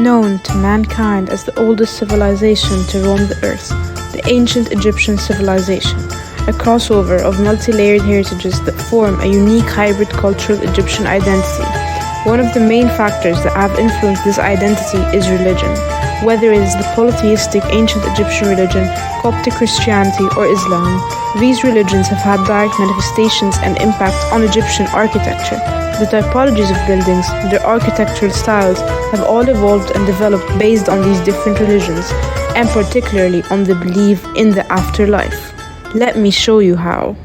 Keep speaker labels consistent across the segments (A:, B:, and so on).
A: known to mankind as the oldest civilization to roam the earth, the ancient Egyptian civilization, a crossover of multi-layered heritages that form a unique hybrid cultural Egyptian identity. One of the main factors that have influenced this identity is religion. Whether it is the polytheistic ancient Egyptian religion, Coptic Christianity, or Islam, these religions have had direct manifestations and impact on Egyptian architecture. The typologies of buildings, their architectural styles, have all evolved and developed based on these different religions, and particularly on the belief in the afterlife. Let me show you how.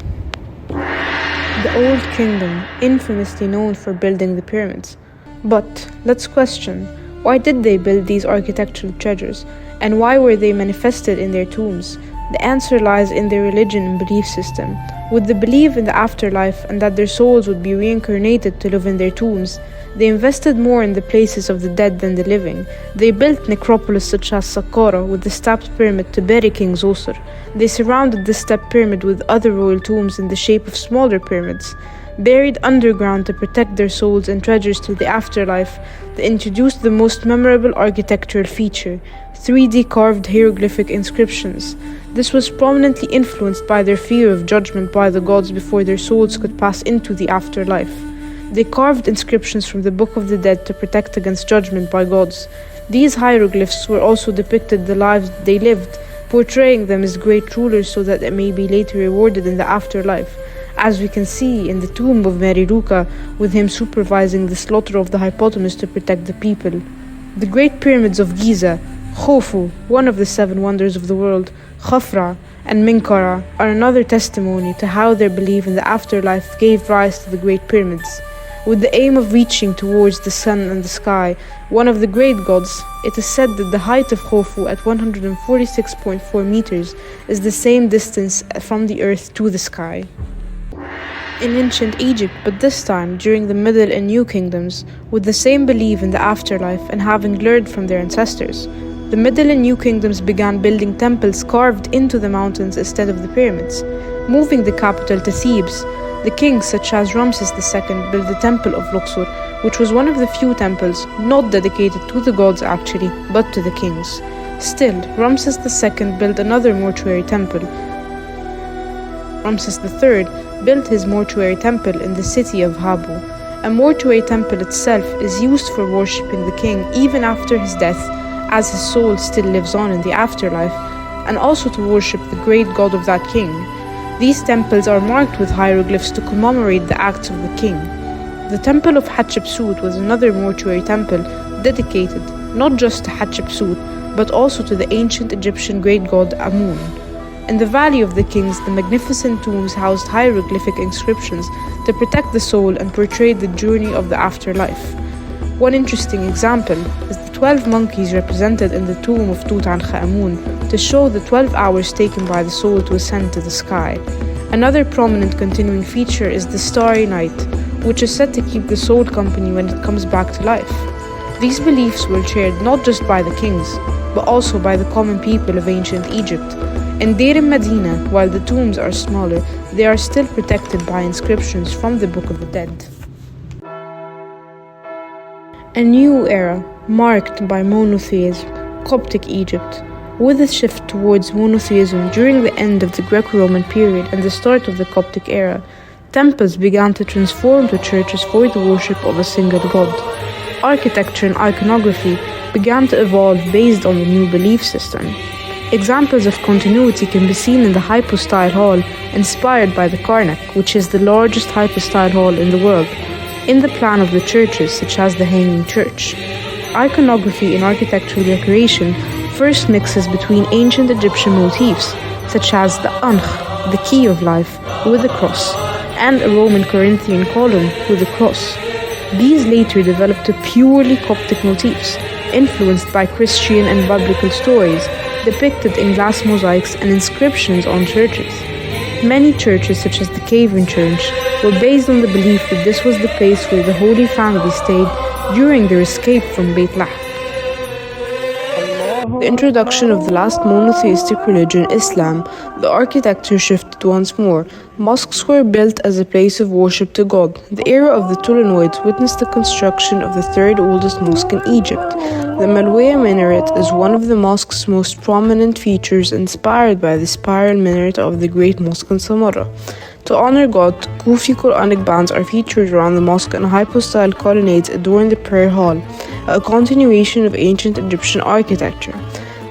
A: The Old Kingdom, infamously known for building the pyramids. But let's question, why did they build these architectural treasures, and why were they manifested in their tombs? The answer lies in their religion and belief system. With the belief in the afterlife and that their souls would be reincarnated to live in their tombs, they invested more in the places of the dead than the living. They built necropolis such as Saqqara with the stepped pyramid to bury King Zoser. They surrounded the stepped pyramid with other royal tombs in the shape of smaller pyramids. Buried underground to protect their souls and treasures to the afterlife, they introduced the most memorable architectural feature, 3D carved hieroglyphic inscriptions. This was prominently influenced by their fear of judgment by the gods before their souls could pass into the afterlife. They carved inscriptions from the Book of the Dead to protect against judgment by gods. These hieroglyphs were also depicted the lives they lived, portraying them as great rulers so that they may be later rewarded in the afterlife, as we can see in the tomb of Meriruka, with him supervising the slaughter of the hippopotamus to protect the people. The Great Pyramids of Giza, Khufu, one of the 7 wonders of the world, Khafra, and Menkaure are another testimony to how their belief in the afterlife gave rise to the Great Pyramids. With the aim of reaching towards the sun and the sky, one of the great gods, it is said that the height of Khufu at 146.4 meters is the same distance from the earth to the sky. In ancient Egypt, but this time during the Middle and New Kingdoms, with the same belief in the afterlife and having learned from their ancestors, the Middle and New Kingdoms began building temples carved into the mountains instead of the pyramids. Moving the capital to Thebes, the kings such as Ramses II built the Temple of Luxor, which was one of the few temples not dedicated to the gods actually, but to the kings. Still, Ramses II built another mortuary temple. Ramses III built his mortuary temple in the city of Habu. A mortuary temple itself is used for worshipping the king even after his death, as his soul still lives on in the afterlife, and also to worship the great god of that king. These temples are marked with hieroglyphs to commemorate the acts of the king. The Temple of Hatshepsut was another mortuary temple dedicated not just to Hatshepsut, but also to the ancient Egyptian great god Amun. In the Valley of the Kings, the magnificent tombs housed hieroglyphic inscriptions to protect the soul and portray the journey of the afterlife. One interesting example is the 12 monkeys represented in the tomb of Tutankhamun to show the 12 hours taken by the soul to ascend to the sky. Another prominent continuing feature is the Starry Night, which is said to keep the soul company when it comes back to life. These beliefs were shared not just by the kings, but also by the common people of ancient Egypt. In Deir el-Medina, while the tombs are smaller, they are still protected by inscriptions from the Book of the Dead. A new era, marked by monotheism, Coptic Egypt. With a shift towards monotheism during the end of the Greco-Roman period and the start of the Coptic era, temples began to transform to churches for the worship of a single god. Architecture and iconography began to evolve based on the new belief system. Examples of continuity can be seen in the hypostyle hall, inspired by the Karnak, which is the largest hypostyle hall in the world, in the plan of the churches, such as the Hanging Church. Iconography in architectural decoration first mixes between ancient Egyptian motifs, such as the Ankh, the key of life, with a cross, and a Roman Corinthian column with a cross. These later developed to purely Coptic motifs, influenced by Christian and biblical stories, depicted in glass mosaics and inscriptions on churches. Many churches, such as the Cave-in Church, were based on the belief that this was the place where the Holy Family stayed during their escape from Beit Lahm. the introduction of the last monotheistic religion, Islam, the architecture shifted once more. Mosques were built as a place of worship to God. The era of the Ptolemies witnessed the construction of the third oldest mosque in Egypt. The Malwiya minaret is one of the mosque's most prominent features, inspired by the spiral minaret of the Great Mosque in Samarra. To honor God, Kufi Quranic bands are featured around the mosque, and hypostyle colonnades adorn the prayer hall, a continuation of ancient Egyptian architecture.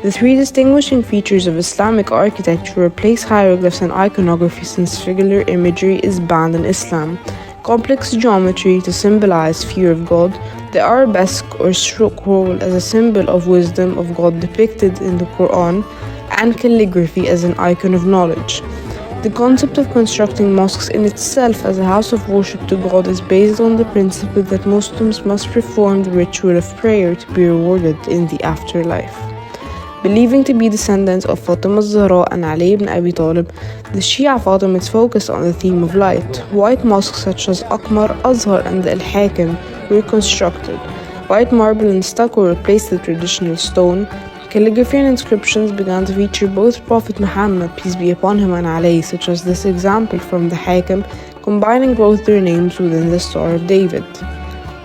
A: The three distinguishing features of Islamic architecture replace hieroglyphs and iconography, since figular imagery is banned in Islam, complex geometry to symbolize fear of God, the arabesque or scroll as a symbol of wisdom of God depicted in the Quran, and calligraphy as an icon of knowledge. The concept of constructing mosques in itself as a house of worship to God is based on the principle that Muslims must perform the ritual of prayer to be rewarded in the afterlife. Believing to be descendants of Fatima al-Zahra and Ali ibn Abi Talib, the Shia Fatimids focused on the theme of light. White mosques such as Aqmar, Azhar, and Al-Hakim were constructed. White marble and stucco replaced the traditional stone. Calligraphy and inscriptions began to feature both Prophet Muhammad, peace be upon him, and Ali, such as this example from the Hakim, combining both their names within the Star of David.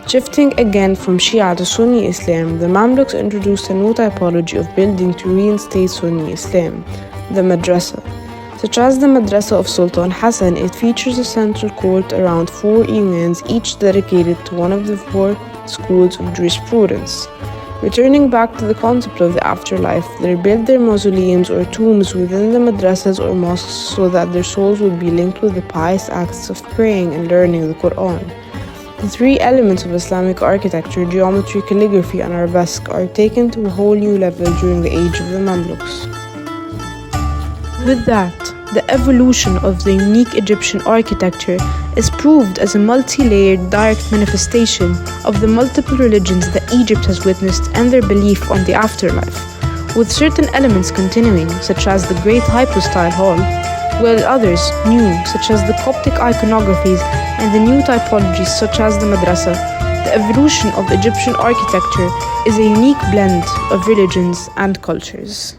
A: Shifting again from Shia to Sunni Islam, the Mamluks introduced a new typology of building to reinstate Sunni Islam, the madrasa. Such as the madrasa of Sultan Hassan, it features a central court around 4 imams, each dedicated to one of the 4 schools of jurisprudence. Returning back to the concept of the afterlife, they built their mausoleums or tombs within the madrasas or mosques so that their souls would be linked with the pious acts of praying and learning the Quran. The 3 elements of Islamic architecture, geometry, calligraphy, and arabesque, are taken to a whole new level during the age of the Mamluks. With that, the evolution of the unique Egyptian architecture is proved as a multi-layered direct manifestation of the multiple religions that Egypt has witnessed and their belief on the afterlife, with certain elements continuing, such as the great hypostyle hall, while others new, such as the Coptic iconographies and the new typologies such as the madrasa. The evolution of Egyptian architecture is a unique blend of religions and cultures.